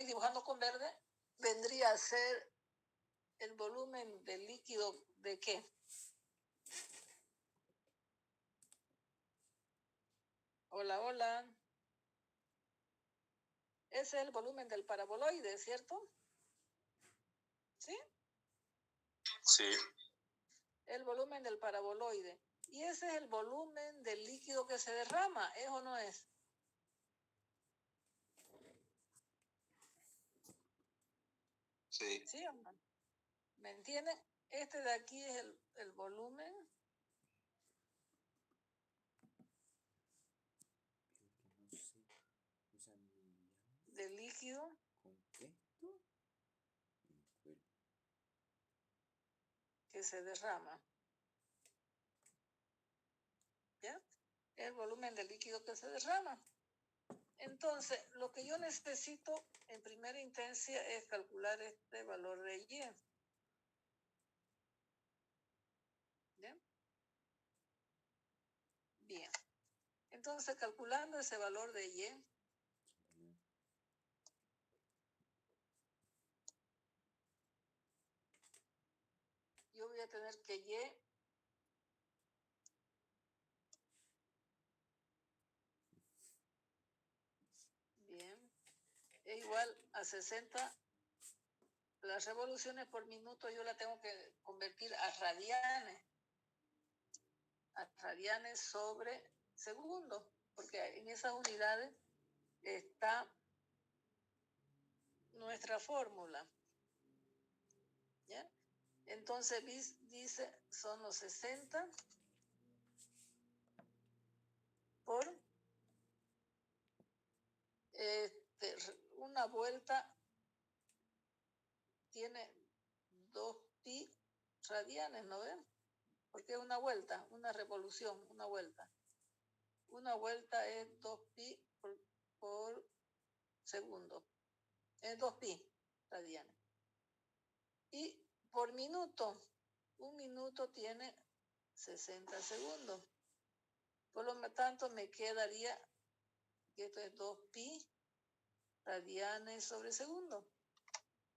dibujando con verde, vendría a ser el volumen del líquido de ¿qué? Hola, hola. Ese es el volumen del paraboloide, ¿cierto? ¿Sí? Sí. El volumen del paraboloide. Y ese es el volumen del líquido que se derrama, ¿es o no es? Sí. ¿Sí o no? ¿Me entienden? Este de aquí es el volumen del líquido que se derrama. ¿Ya? El volumen del líquido que se derrama. Entonces, lo que yo necesito en primera instancia es calcular este valor de Y. ¿Bien? Bien. Entonces, calculando ese valor de Y, yo voy a tener que Y bien, es igual a 60. Las revoluciones por minuto yo la tengo que convertir a radianes sobre segundo, porque en esas unidades está nuestra fórmula. ¿Ya? Entonces dice, son los 60 por una vuelta tiene 2pi radianes, ¿no ven? Porque es una vuelta, una revolución, una vuelta. Una vuelta es 2pi por segundo. Es 2pi radianes. Y por minuto, un minuto tiene 60 segundos. Por lo tanto, me quedaría que esto es 2pi radianes sobre segundo.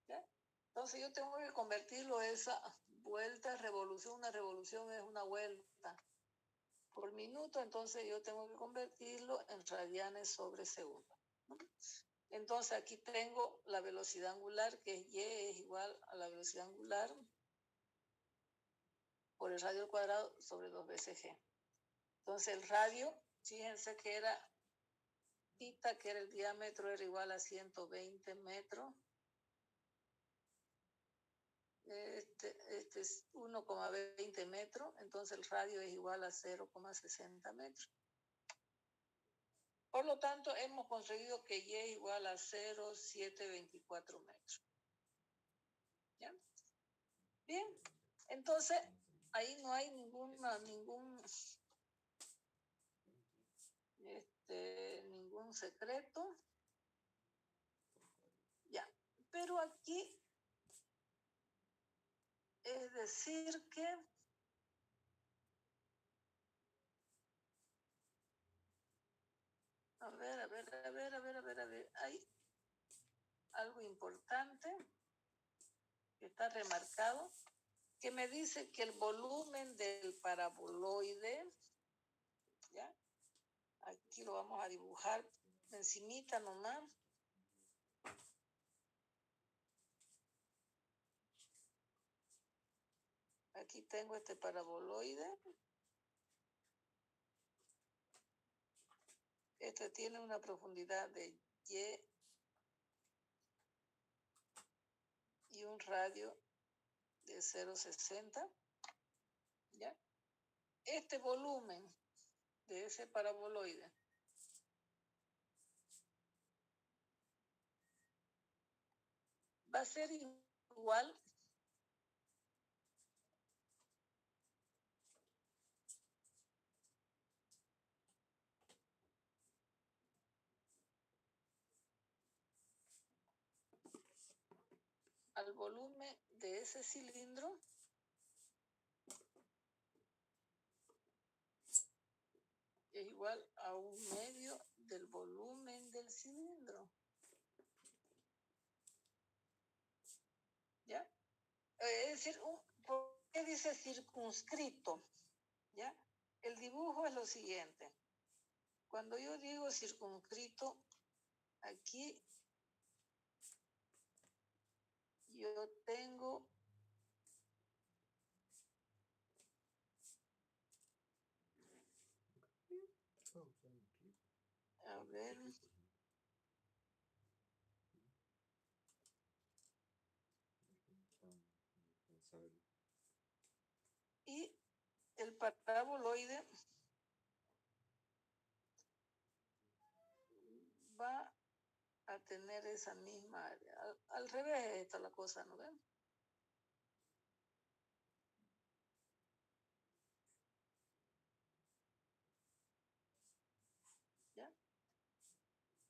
¿Ya? Entonces yo tengo que convertirlo a esa vuelta, revolución. Una revolución es una vuelta por minuto, entonces yo tengo que convertirlo en radianes sobre segundo. ¿No? Entonces aquí tengo la velocidad angular, que es Y es igual a la velocidad angular por el radio al cuadrado sobre 2 veces G. Entonces el radio, fíjense que era θ, que era el diámetro, era igual a 120 metros. Este es 1,20 metros, entonces el radio es igual a 0,60 metros. Por lo tanto, hemos conseguido que Y es igual a 0,724 metros. ¿Ya? Bien, entonces ahí no hay ningún secreto. Ya, pero aquí es decir que a ver, hay algo importante que está remarcado, que me dice que el volumen del paraboloide, ¿ya? Aquí lo vamos a dibujar encimita nomás. Aquí tengo este paraboloide. Este tiene una profundidad de y un radio de 0,60. ¿Ya? Este volumen de ese paraboloide va a ser igual al volumen de ese cilindro es igual a 1/2 del volumen del cilindro. Es decir, ¿por qué dice circunscrito? ¿Ya? El dibujo es lo siguiente. Cuando yo digo circunscrito, aquí yo tengo a ver, y el paraboloide va a tener esa misma área. Al revés está la cosa, ¿no ven? ¿Ya?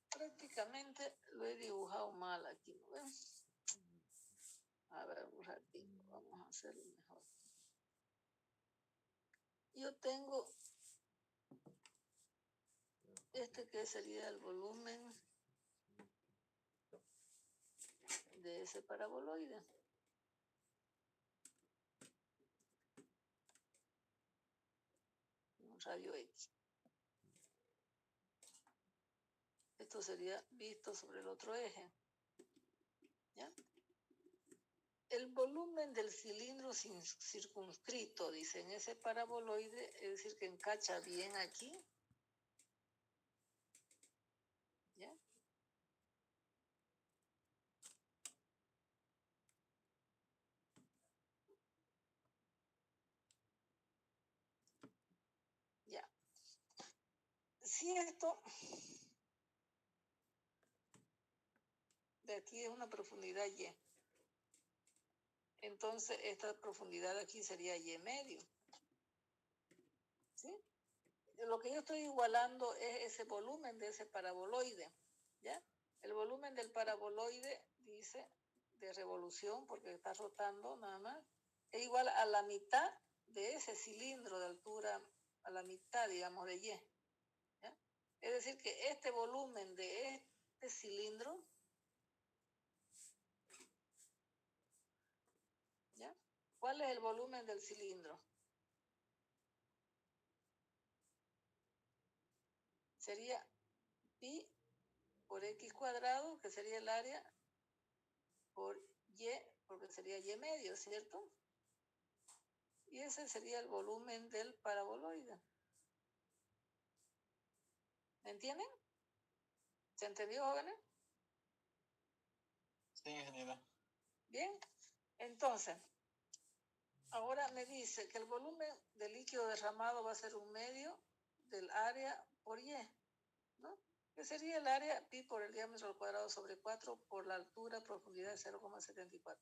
Prácticamente lo he dibujado mal aquí, ¿no ven? A ver, un ratito, vamos a hacerlo mejor. Yo tengo este que sería el volumen de ese paraboloide. Un radio X. Esto sería visto sobre el otro eje. ¿Ya? El volumen del cilindro circunscrito, dice, en ese paraboloide, es decir, que encacha bien aquí. ¿Ya? Ya. Si esto de aquí es una profundidad Y, entonces esta profundidad aquí sería Y medio. ¿Sí? Lo que yo estoy igualando es ese volumen de ese paraboloide. ¿Ya? El volumen del paraboloide, dice, de revolución, porque está rotando nada más, es igual a la mitad de ese cilindro de altura, a la mitad, digamos, de Y. ¿Ya? Es decir, que este volumen de este cilindro, ¿ya? ¿Cuál es el volumen del cilindro? Sería pi por x cuadrado, que sería el área, por Y, porque sería Y medio, ¿cierto? Y ese sería el volumen del paraboloide. ¿Me entienden? ¿Se entendió, jóvenes? Sí, ingeniera. Bien. Entonces, ahora me dice que el volumen del líquido derramado va a ser un medio del área por Y, ¿no? Que sería el área pi por el diámetro al cuadrado sobre 4 por la altura, profundidad de 0,74.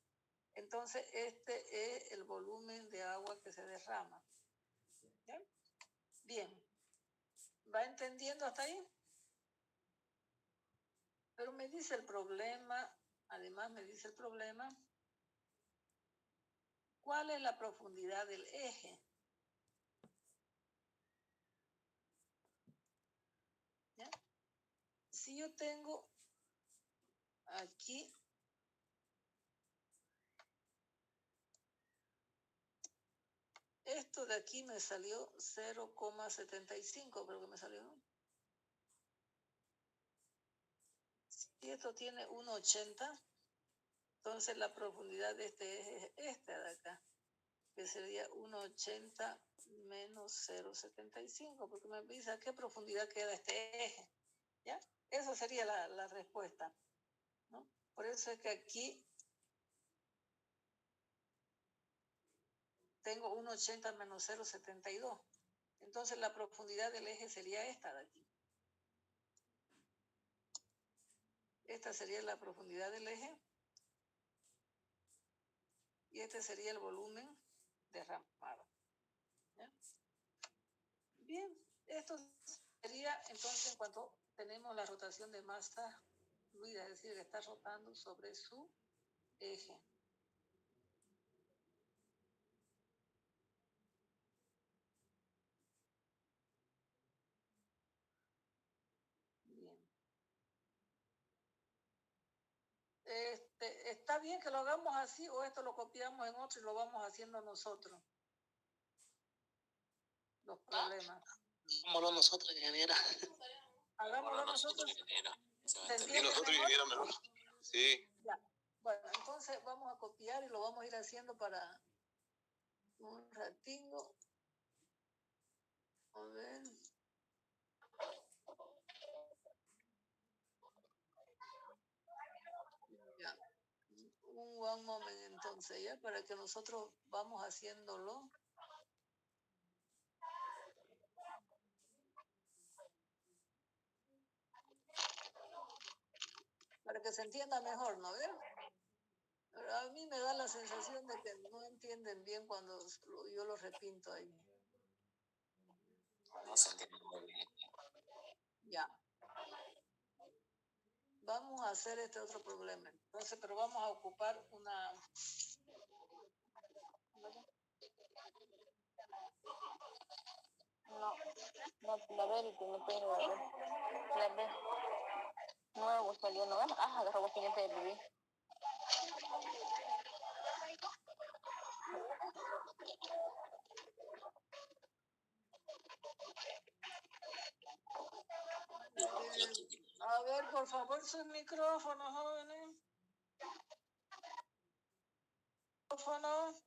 Entonces, este es el volumen de agua que se derrama. ¿Ya? Bien. ¿Va entendiendo hasta ahí? Pero me dice el problema, además me dice el problema, ¿cuál es la profundidad del eje? ¿Ya? Si yo tengo aquí esto de aquí me salió 0,75, creo que me salió, ¿no? Si esto tiene 1,80, entonces la profundidad de este eje es esta de acá, que sería 1,80 menos 0,75, porque me avisa qué profundidad queda este eje. ¿Ya? Esa sería la respuesta, ¿no? Por eso es que aquí tengo 1,80 menos 0,72. Entonces la profundidad del eje sería esta de aquí. Esta sería la profundidad del eje. Y este sería el volumen derramado. ¿Ya? Bien, esto sería entonces en cuanto tenemos la rotación de masa fluida, es decir, que está rotando sobre su eje. Bien. ¿Está bien que lo hagamos así o esto lo copiamos en otro y lo vamos haciendo nosotros? Los problemas. Hagámoslo nosotros, ingeniera. Hagámoslo nosotros. Y nosotros viviera mejor. Sí. Ya. Bueno, entonces vamos a copiar y lo vamos a ir haciendo para un ratito. A ver. Ya. Un one moment entonces, ya, para que nosotros vamos haciéndolo. Para que se entienda mejor, ¿no ves? Pero a mí me da la sensación de que no entienden bien cuando yo lo repito ahí. No se entiende muy bien. Ya. Vamos a hacer este otro problema. Entonces, pero vamos a ocupar una... No, la B que no puede ver. La B. Nuevo salió, ¿no? Agarró el siguiente de vivir. A ver, por favor, sus micrófonos, jóvenes. Micrófonos.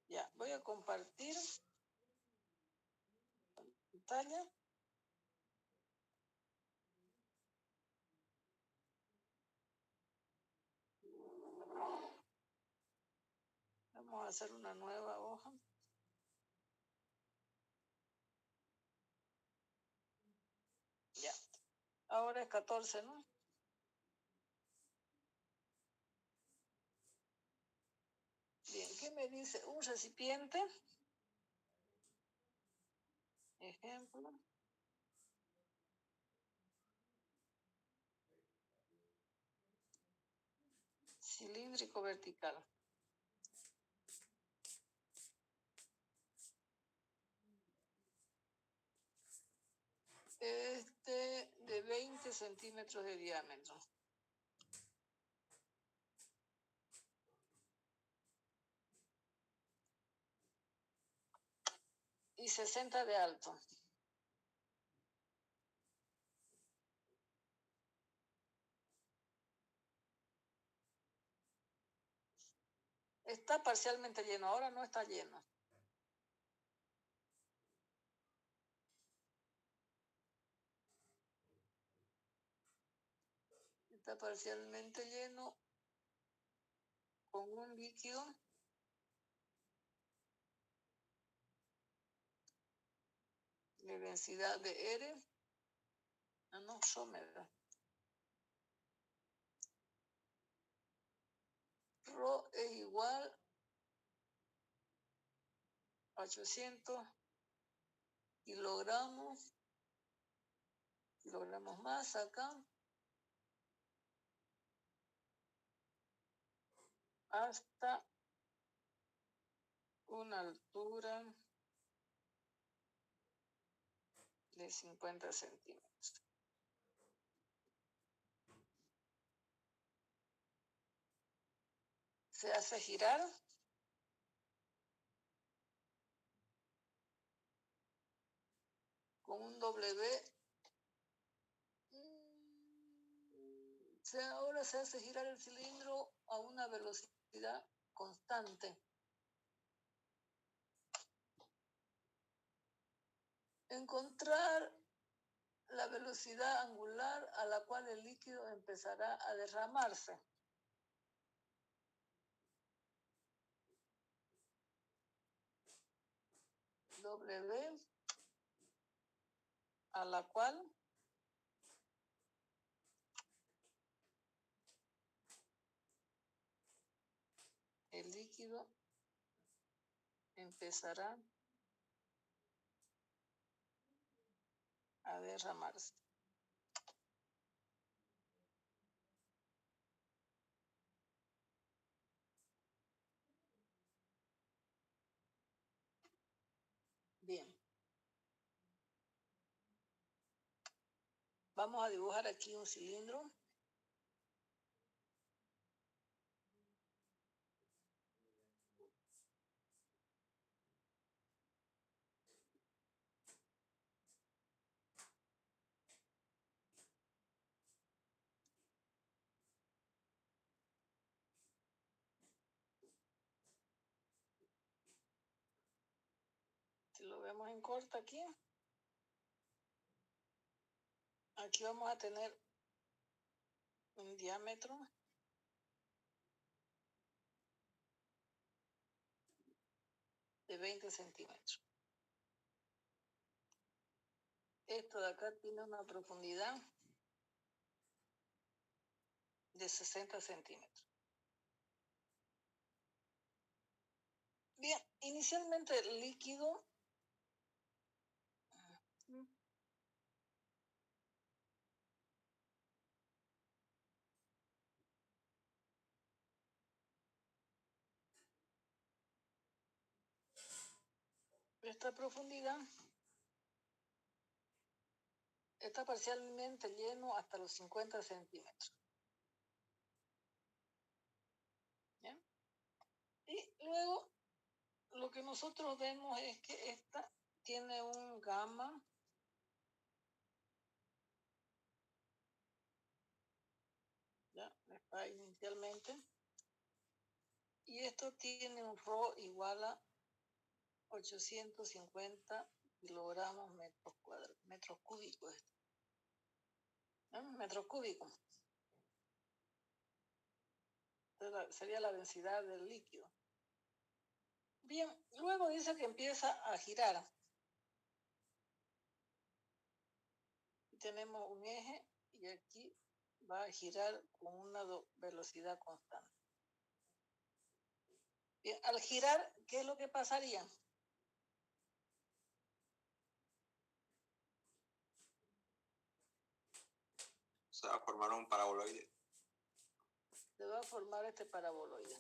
Ya, voy a compartir pantalla. Vamos a hacer una nueva hoja. Ya. Ahora es 14, ¿no? Bien, ¿qué me dice? Un recipiente. Ejemplo. Cilíndrico vertical. De 20 centímetros de diámetro. Y 60 de alto. Está parcialmente lleno, ahora no está lleno. Está parcialmente lleno con un líquido de densidad de R. No, sómero. Rho es igual a 800 kilogramos más acá, hasta una altura de 50 centímetros. Se hace girar con un W. Ahora se hace girar el cilindro a una velocidad constante. Encontrar la velocidad angular a la cual el líquido empezará a derramarse. W a la cual el líquido empezará a derramarse. Vamos a dibujar aquí un cilindro. Si lo vemos en corto aquí, aquí vamos a tener un diámetro de 20 centímetros. Esto de acá tiene una profundidad de 60 centímetros. Bien, inicialmente el líquido esta profundidad está parcialmente lleno hasta los 50 centímetros. ¿Bien? Y luego lo que nosotros vemos es que esta tiene un gamma ya está inicialmente, y esto tiene un ρ igual a 850 kilogramos metros cúbicos. Metros cúbicos. Sería la densidad del líquido. Bien, luego dice que empieza a girar. Tenemos un eje y aquí va a girar con una velocidad constante. Bien, al girar, ¿qué es lo que pasaría? Se va a formar un paraboloide. Se va a formar este paraboloide.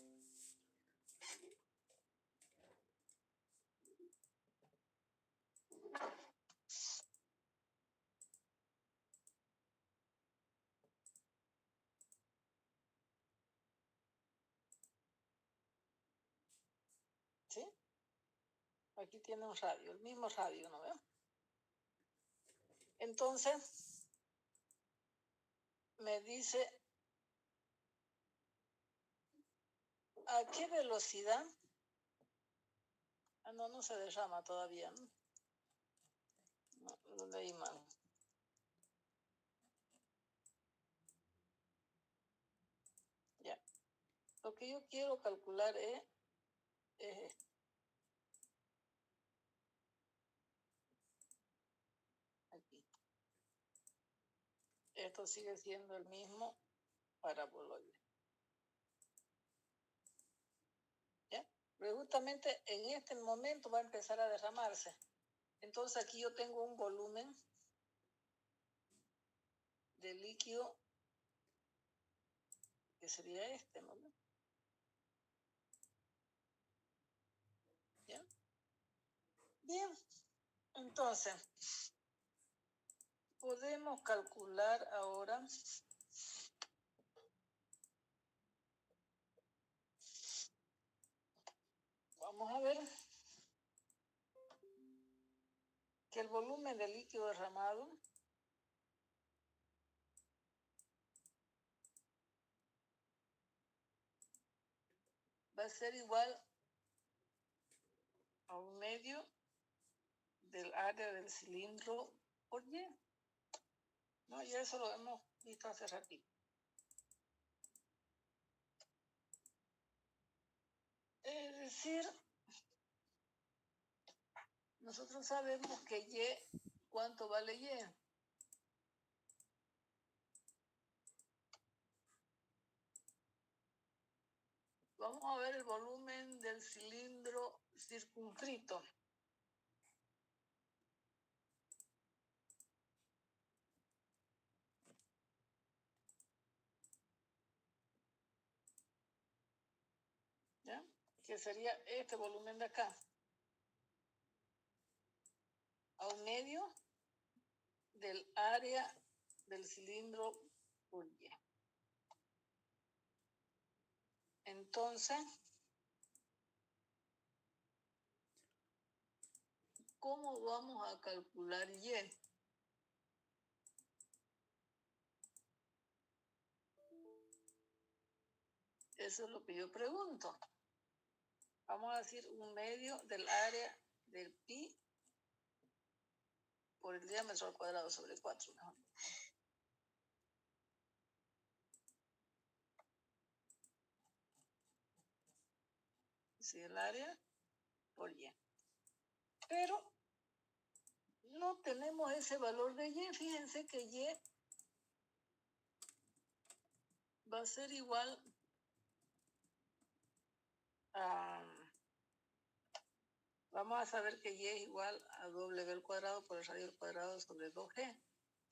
¿Sí? Aquí tiene un radio, el mismo radio, ¿no ven? Entonces, me dice a qué velocidad. Ah, no se derrama todavía, ¿no? No, lo leí mal. Ya. Lo que yo quiero calcular es esto. Aquí. Esto sigue siendo el mismo paraboloide. ¿Ya? Pero justamente en este momento va a empezar a derramarse. Entonces aquí yo tengo un volumen de líquido que sería este, ¿no? ¿Ya? Bien, entonces podemos calcular ahora vamos a ver que el volumen de líquido derramado va a ser igual a un medio del área del cilindro por Y. No, ya eso lo hemos visto hace ratito. Es decir, nosotros sabemos que Y, ¿cuánto vale Y? Vamos a ver el volumen del cilindro circunscrito. ¿Ya? Que sería este volumen de acá. A un medio del área del cilindro por Y. Entonces, ¿cómo vamos a calcular Y? Eso es lo que yo pregunto. Vamos a decir 1/2 del área del pi por el diámetro al cuadrado sobre 4, mejor. Sí, el área por Y. Pero no tenemos ese valor de Y. Fíjense que Y va a ser igual a... Vamos a saber que Y es igual a W al cuadrado por el radio al cuadrado sobre 2G.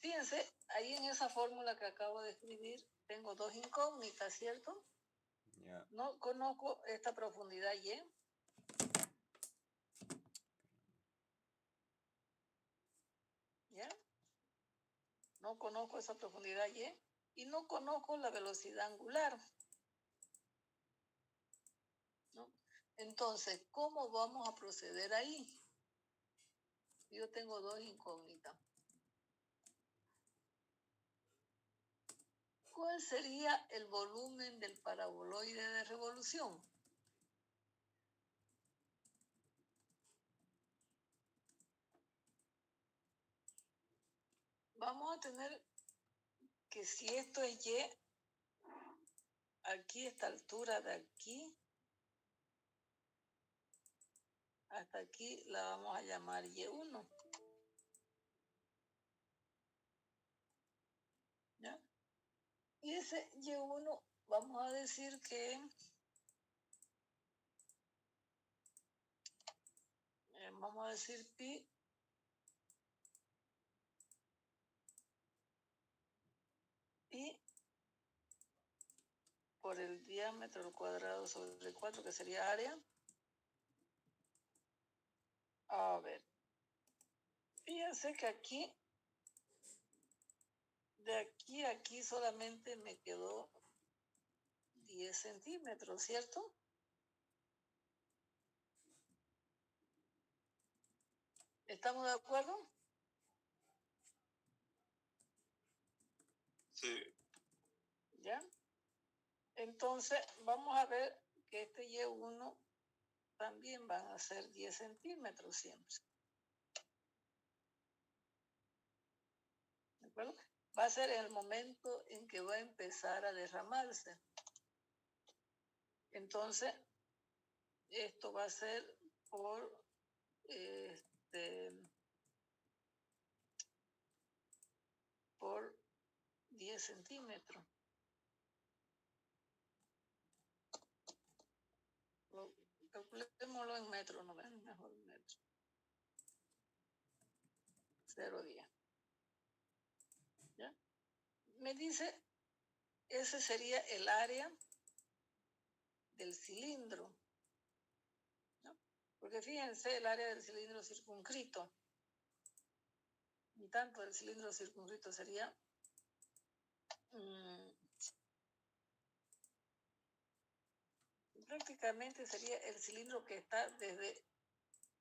Fíjense, ahí en esa fórmula que acabo de escribir, tengo dos incógnitas, ¿cierto? Ya. No conozco esta profundidad Y. ¿Ya? No conozco esa profundidad y no conozco la velocidad angular. ¿No? Entonces, ¿cómo vamos a proceder ahí? Yo tengo dos incógnitas. ¿Cuál sería el volumen del paraboloide de revolución? Vamos a tener que si esto es Y, aquí esta altura de aquí hasta aquí la vamos a llamar Y1. ¿Ya? Y ese Y1 vamos a decir que vamos a decir pi por el diámetro al cuadrado sobre 4, que sería área. A ver, fíjense que aquí, de aquí a aquí solamente me quedó 10 centímetros, ¿cierto? ¿Estamos de acuerdo? Sí. ¿Ya? Entonces, vamos a ver que este Y1 también van a ser 10 centímetros siempre. ¿De acuerdo? Va a ser el momento en que va a empezar a derramarse. Entonces, esto va a ser por por 10 centímetros. Calculémoslo en metros, ¿no ven? Mejor en metros. 0,10. ¿Ya? Me dice, ese sería el área del cilindro. ¿No? Porque fíjense, el área del cilindro circunscrito. Y tanto el cilindro circunscrito sería prácticamente sería el cilindro que está desde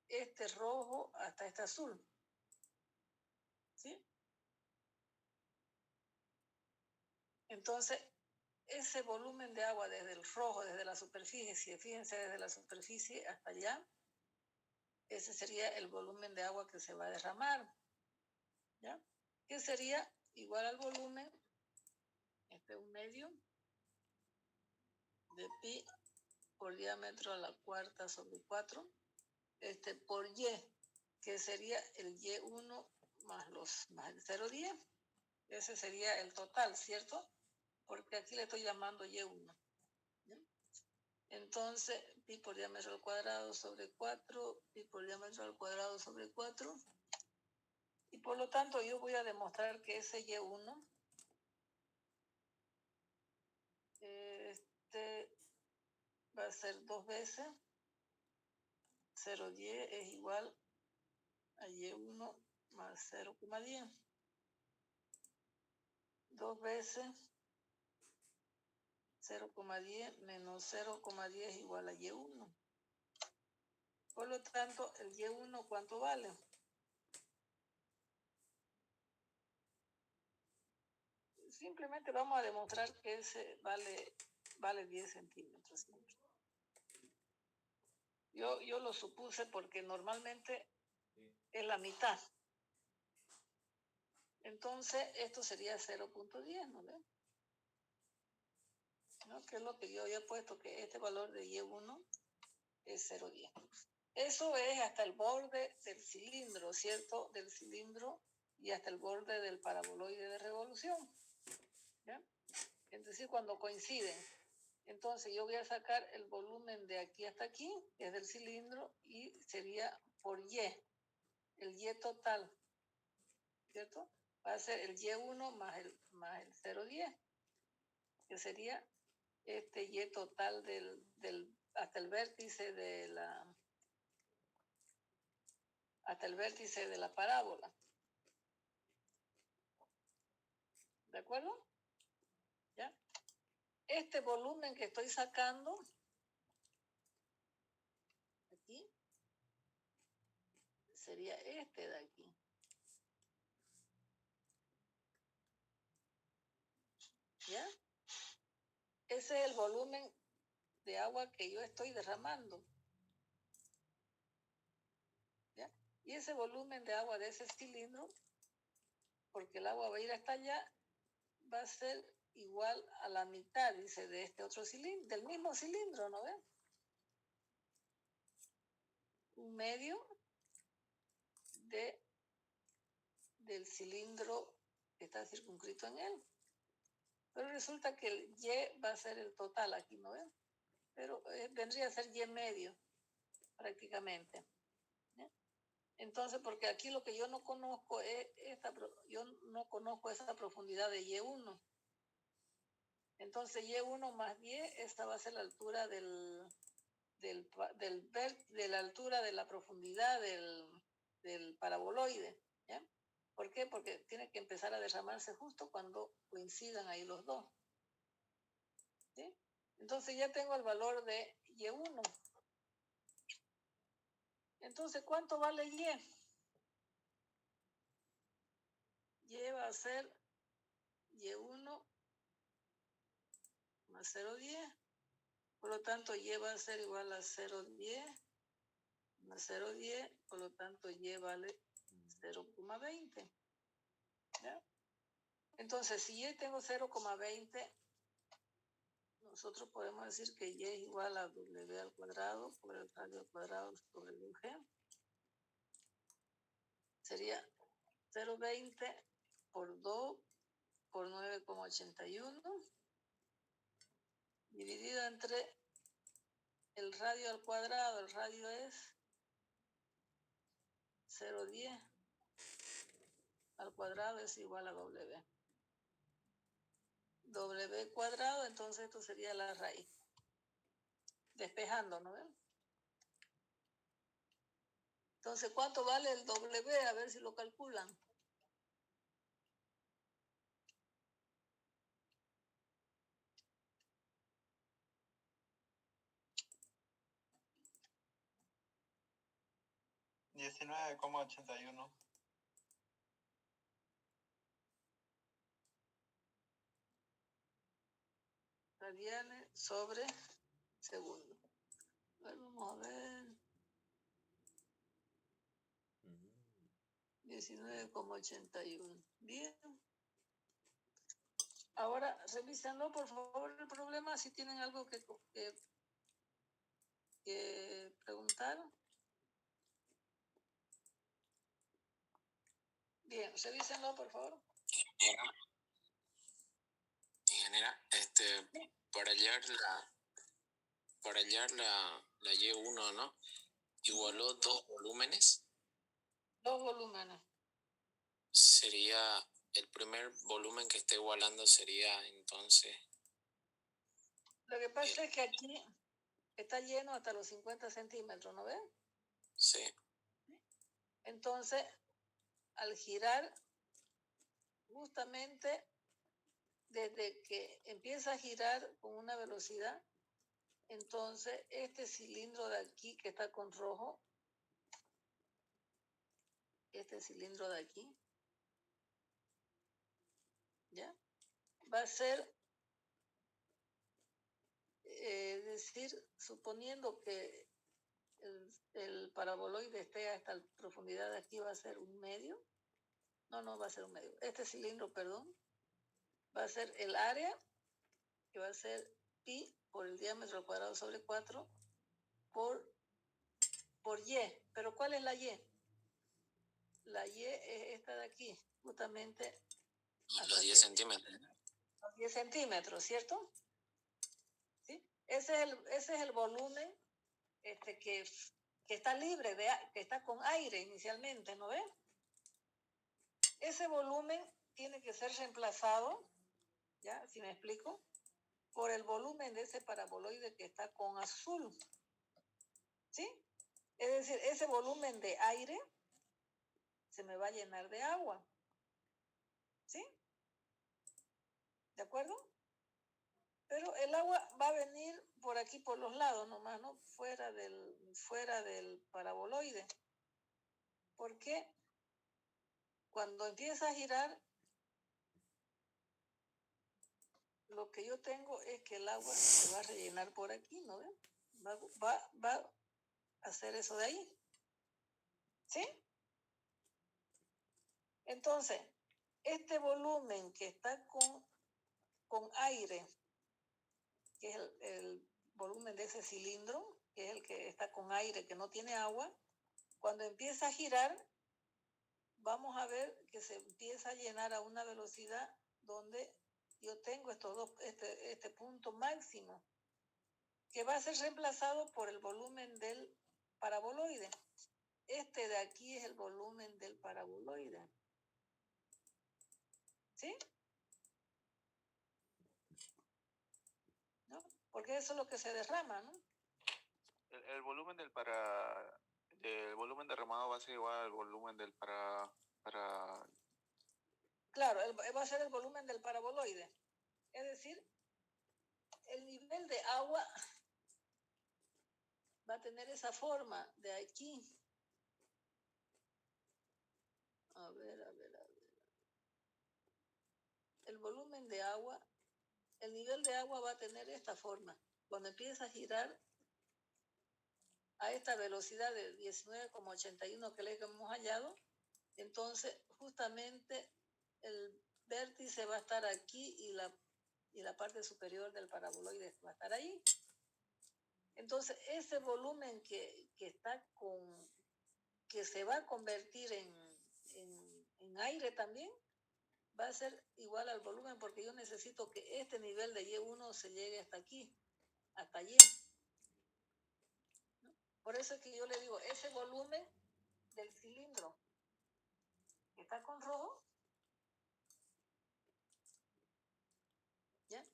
este rojo hasta este azul. ¿Sí? Entonces, ese volumen de agua desde el rojo, desde la superficie, fíjense, desde la superficie hasta allá, ese sería el volumen de agua que se va a derramar. ¿Ya? Que sería igual al volumen, este 1/2 de pi por diámetro a la cuarta sobre 4, por Y, que sería el Y1 más el 0,10. Ese sería el total, ¿cierto? Porque aquí le estoy llamando Y1. ¿Ya? Entonces, pi por diámetro al cuadrado sobre 4, pi por diámetro al cuadrado sobre 4. Y por lo tanto, yo voy a demostrar que ese Y1 va a ser 2 veces 0,10 es igual a Y1 más 0,10. 2 veces 0,10 menos 0,10 igual a Y1. Por lo tanto, el Y1, ¿cuánto vale? Simplemente vamos a demostrar que ese vale 10 centímetros. Yo lo supuse porque normalmente es la mitad. Entonces, esto sería 0,10, ¿no ven? ¿No? Que es lo que yo había puesto, que este valor de Y1 es 0,10. Eso es hasta el borde del cilindro, ¿cierto? Del cilindro y hasta el borde del paraboloide de revolución. ¿Ya? Es decir, cuando coinciden. Entonces yo voy a sacar el volumen de aquí hasta aquí, que es del cilindro, y sería por Y, el Y total, ¿cierto? Va a ser el Y1 más el 0,10, que sería este Y total hasta el vértice hasta el vértice de la parábola. ¿De acuerdo? ¿Ya? Este volumen que estoy sacando aquí sería este de aquí. ¿Ya? Ese es el volumen de agua que yo estoy derramando. ¿Ya? Y ese volumen de agua de ese cilindro, porque el agua va a ir hasta allá, va a ser igual a la mitad, dice, de este otro cilindro, del mismo cilindro, ¿no ven? 1/2 del cilindro que está circunscrito en él. Pero resulta que el Y va a ser el total aquí, ¿no ven? Pero vendría a ser Y medio, prácticamente. ¿Ya? Entonces, porque aquí lo que yo no conozco es yo no conozco esa profundidad de Y1. Entonces, Y1 más 10, esta va a ser la altura de la altura de la profundidad del paraboloide. ¿Ya? ¿Por qué? Porque tiene que empezar a derramarse justo cuando coincidan ahí los dos. ¿Sí? Entonces ya tengo el valor de Y1. Entonces, ¿cuánto vale Y? Y va a ser Y1 más 0,10. Por lo tanto, Y va a ser igual a 0,10 más 0,10. Por lo tanto, Y vale 0,20. ¿Ya? Entonces, si Y tengo 0,20, nosotros podemos decir que Y es igual a W al cuadrado por el radio al cuadrado sobre el UG. Sería 0,20 por 2 por 9,81 dividido entre el radio al cuadrado. El radio es 0,10 al cuadrado es igual a W. W cuadrado, entonces esto sería la raíz. Despejando, ¿no ven? Entonces, ¿cuánto vale el W? A ver si lo calculan. $19,81. Radianes sobre segundo. A ver, vamos a ver. 19,81. Bien. Ahora, revísenlo, por favor, el problema, si tienen algo que preguntar. Bien, revísenlo, por favor. Ingeniera, para hallar la Y1, ¿no? Igualó dos volúmenes. Dos volúmenes. Sería el primer volumen que está igualando, sería entonces. Lo que pasa es que aquí está lleno hasta los 50 centímetros, ¿no ven? Sí. Entonces, al girar, justamente desde que empieza a girar con una velocidad, entonces este cilindro de aquí que está con rojo, este cilindro de aquí, ¿ya? Va a ser, es decir, suponiendo que el paraboloide esté a esta profundidad de aquí, va a ser un medio. No va a ser un medio. Este cilindro, perdón, va a ser el área, que va a ser pi por el diámetro al cuadrado sobre 4 por y. ¿Pero cuál es la y? La y es esta de aquí, justamente. Los 10 centímetros. Los 10 centímetros, ¿cierto? ¿Sí? Ese es el volumen que está libre, que está con aire inicialmente, ¿no ves? Ese volumen tiene que ser reemplazado, ¿ya? Si me explico, por el volumen de ese paraboloide que está con azul, ¿sí? Es decir, ese volumen de aire se me va a llenar de agua, ¿sí? ¿De acuerdo? Pero el agua va a venir por aquí, por los lados nomás, ¿no? Fuera del paraboloide. Porque cuando empieza a girar, lo que yo tengo es que el agua se va a rellenar por aquí, ¿no ven? Va a hacer eso de ahí, ¿sí? Entonces, este volumen que está con aire, que es el volumen de ese cilindro, que es el que está con aire, que no tiene agua, cuando empieza a girar, vamos a ver que se empieza a llenar a una velocidad donde yo tengo este punto máximo, que va a ser reemplazado por el volumen del paraboloide. Este de aquí es el volumen del paraboloide. ¿Sí? ¿No? Porque eso es lo que se derrama, ¿no? El volumen del volumen derramado va a ser igual al volumen del para Claro, va a ser el volumen del paraboloide. Es decir, el nivel de agua va a tener esa forma de aquí. A ver. El volumen de agua, el nivel de agua va a tener esta forma. Cuando empieza a girar a esta velocidad de 19,81 que le hemos hallado, entonces justamente el vértice va a estar aquí y la parte superior del paraboloide va a estar ahí. Entonces ese volumen que está que se va a convertir en aire también, va a ser igual al volumen, porque yo necesito que este nivel de Y1 se llegue hasta aquí, hasta allí. ¿No? Por eso es que yo le digo, ese volumen del cilindro que está con rojo, ¿ya?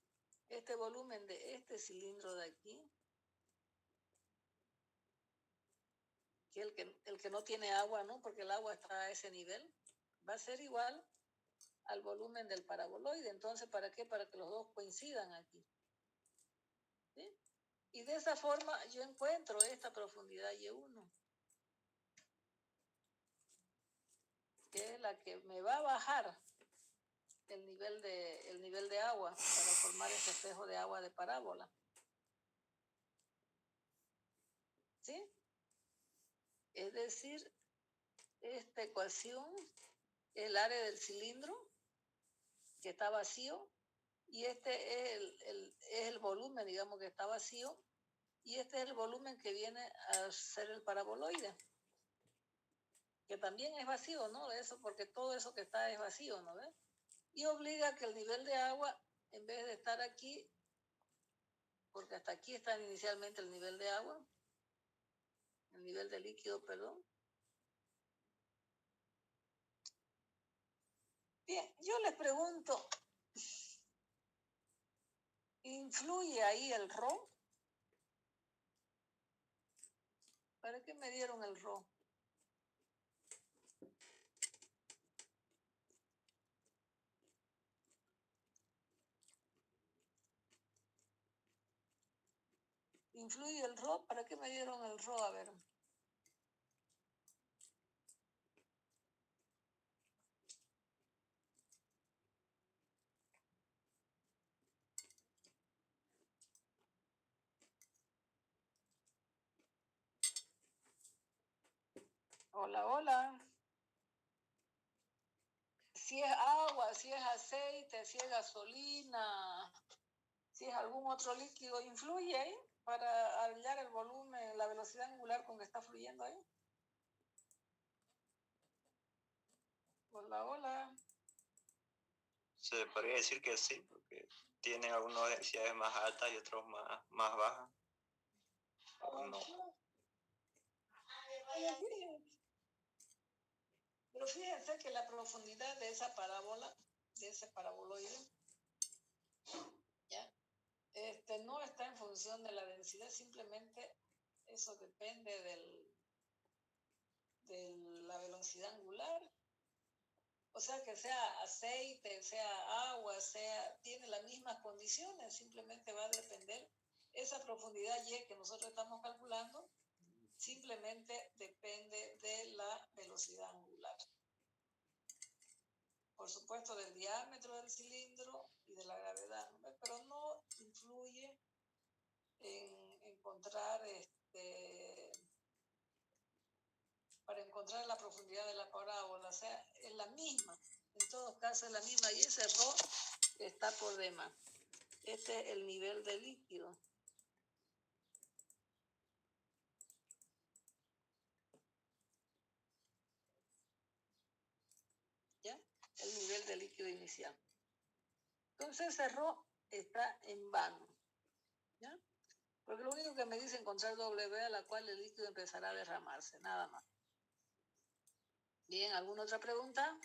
Este volumen de este cilindro de aquí, que el que no tiene agua, ¿no? Porque el agua está a ese nivel, va a ser igual al volumen del paraboloide. Entonces, ¿para qué? Para que los dos coincidan aquí. ¿Sí? Y de esa forma yo encuentro esta profundidad Y1, que es la que me va a bajar el nivel de agua para formar ese espejo de agua de parábola. ¿Sí? Es decir, esta ecuación, el área del cilindro que está vacío, y este es el volumen, digamos, que está vacío, y este es el volumen que viene a ser el paraboloide, que también es vacío, ¿no? Eso, porque todo eso que está es vacío, ¿no ves? Y obliga a que el nivel de agua, en vez de estar aquí, porque hasta aquí está inicialmente el nivel de agua, el nivel de líquido, perdón. Bien, yo les pregunto, ¿influye ahí el Rho? ¿Para qué me dieron el Rho? ¿Influye el rho? ¿Para qué me dieron el rho? A ver. Hola, hola. Si es agua, si es aceite, si es gasolina, si es algún otro líquido, ¿influye ahí para hallar el volumen, la velocidad angular con que está fluyendo ahí? Hola, hola. Se podría decir que sí, porque tienen algunas densidades más altas y otros más bajas. No. Pero fíjense que la profundidad de esa parábola, de ese paraboloide, ¿ya? No está en función de la densidad, simplemente eso depende de la velocidad angular. O sea, que sea aceite, sea agua, tiene las mismas condiciones, simplemente va a depender. Esa profundidad Y que nosotros estamos calculando, simplemente depende de la velocidad angular. Por supuesto, del diámetro del cilindro y de la gravedad, ¿no? Pero no influye en encontrar, para encontrar la profundidad de la parábola. O sea, es la misma. En todos casos es la misma. Y ese rho está por demás. Este es el nivel de líquido. ¿Ya? El nivel de líquido inicial. Entonces ese rho está en vano. ¿Ya? Porque lo único que me dice encontrar W a la cual el líquido empezará a derramarse, nada más. Bien, ¿alguna otra pregunta?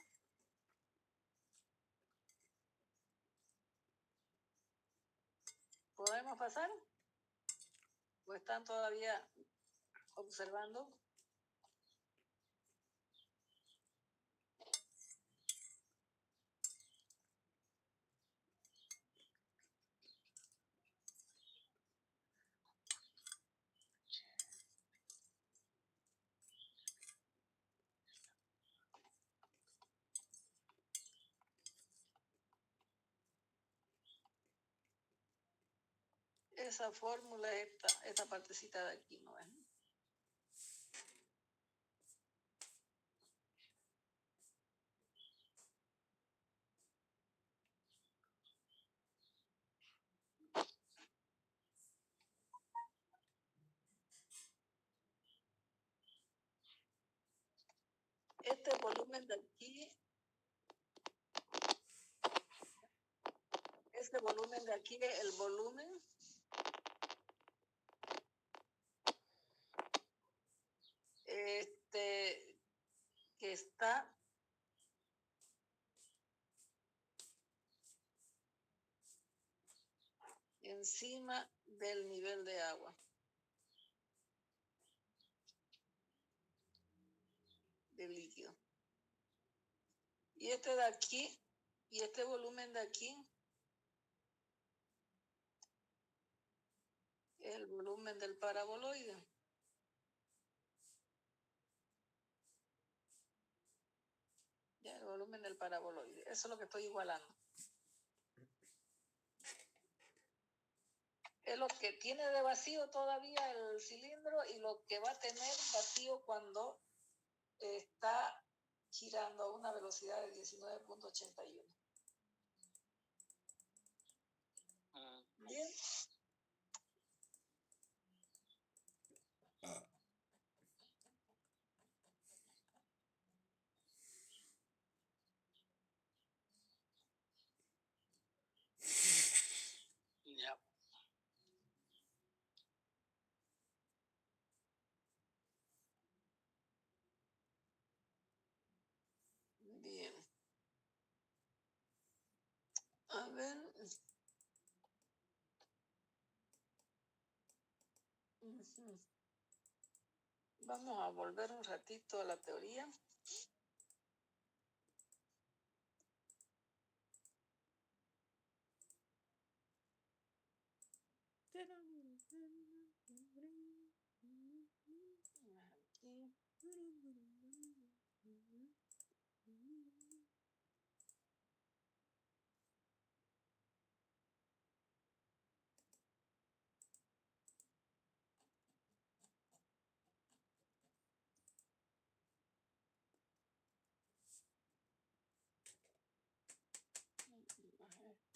¿Podemos pasar? ¿O están todavía observando? Esa fórmula, esta partecita de aquí, ¿no es? Este volumen de aquí, este volumen de aquí es el volumen que está encima del nivel de agua, del líquido. Y este de aquí, y este volumen de aquí, es el volumen del paraboloide. Ya, el volumen del paraboloide. Eso es lo que estoy igualando. Es lo que tiene de vacío todavía el cilindro y lo que va a tener vacío cuando está girando a una velocidad de 19.81. Bien. Ya. Bien. A ver. Vamos a volver un ratito a la teoría.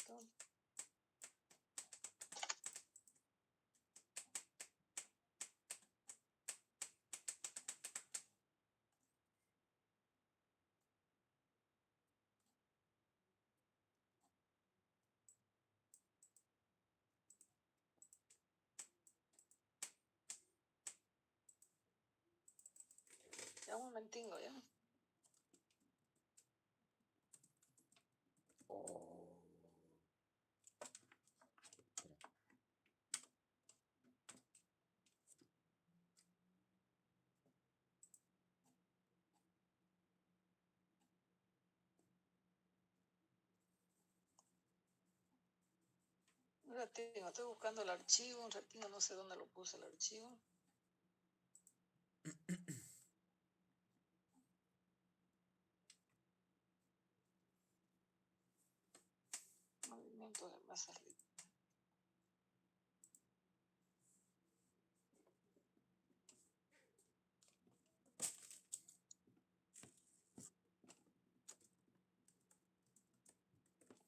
Esto. Ya un momentingo, ya. Un ratito, estoy buscando el archivo, un ratito, no sé dónde lo puse el archivo. Movimiento de masas líquidas.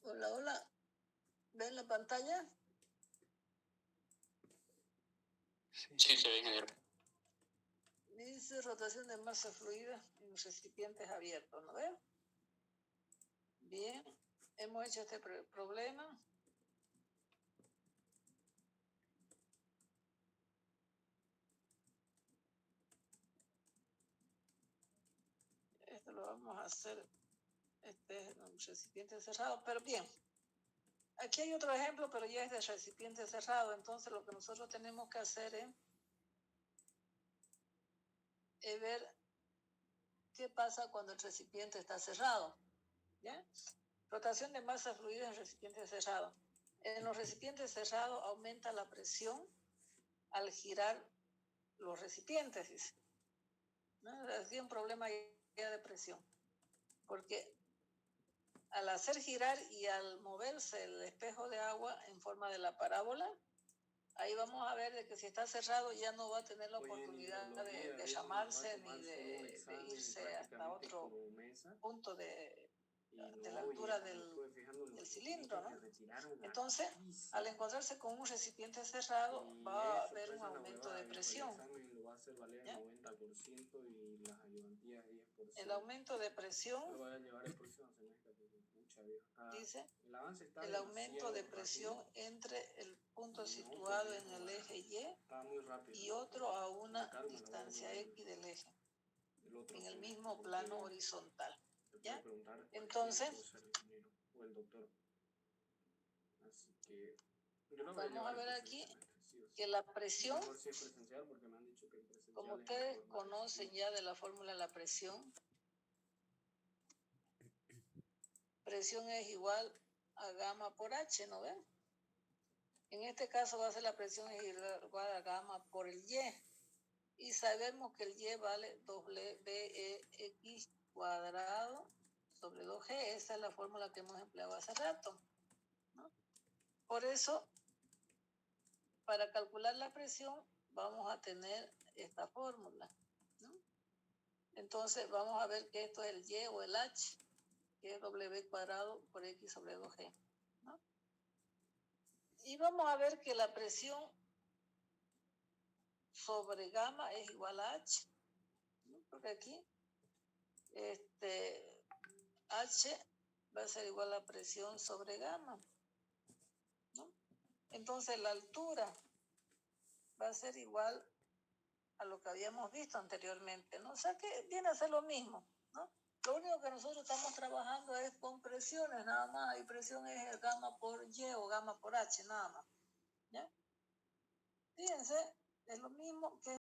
Hola, hola. ¿Ven la pantalla? Sí, se ve, ingeniero. Dice rotación de masa fluida en recipientes abiertos, ¿no ven? Bien, hemos hecho este problema. Esto lo vamos a hacer en un recipiente cerrado, pero bien. Aquí hay otro ejemplo, pero ya es de recipiente cerrado, entonces lo que nosotros tenemos que hacer es ver qué pasa cuando el recipiente está cerrado. ¿Ya? Rotación de masa fluida en recipiente cerrado. En los recipientes cerrados aumenta la presión al girar los recipientes, dice. ¿No? Aquí hay un problema ya de presión, porque al hacer girar y al moverse el espejo de agua en forma de la parábola, ahí vamos a ver de que si está cerrado ya no va a tener la oportunidad de llamarse ni de irse hasta otro punto de la altura del cilindro, ¿no? Entonces, al encontrarse con un recipiente cerrado, va a haber un aumento de presión. ¿Ya? El aumento de presión dice el aumento de presión entre el punto situado en el eje Y otro a una distancia X del eje, en el mismo plano horizontal. ¿Ya? Entonces, vamos a ver aquí que la presión, como ustedes conocen ya de la fórmula de la presión es igual a gamma por H, ¿no ven? En este caso va a ser la presión igual a gamma por el Y. Y sabemos que el Y vale WBEX cuadrado sobre 2G. Esa es la fórmula que hemos empleado hace rato, ¿no? Por eso, para calcular la presión, vamos a tener esta fórmula, ¿no? Entonces, vamos a ver que esto es el Y o el H, que es W cuadrado por X sobre 2G, ¿no? Y vamos a ver que la presión sobre gamma es igual a H, ¿no? Porque aquí H va a ser igual a presión sobre gamma, ¿no? Entonces la altura va a ser igual a lo que habíamos visto anteriormente, ¿no? O sea que viene a ser lo mismo, ¿no? Lo único que nosotros estamos trabajando es con presiones nada más, y presión es el gamma por Y o gamma por H nada más, ¿ya? Fíjense, es lo mismo que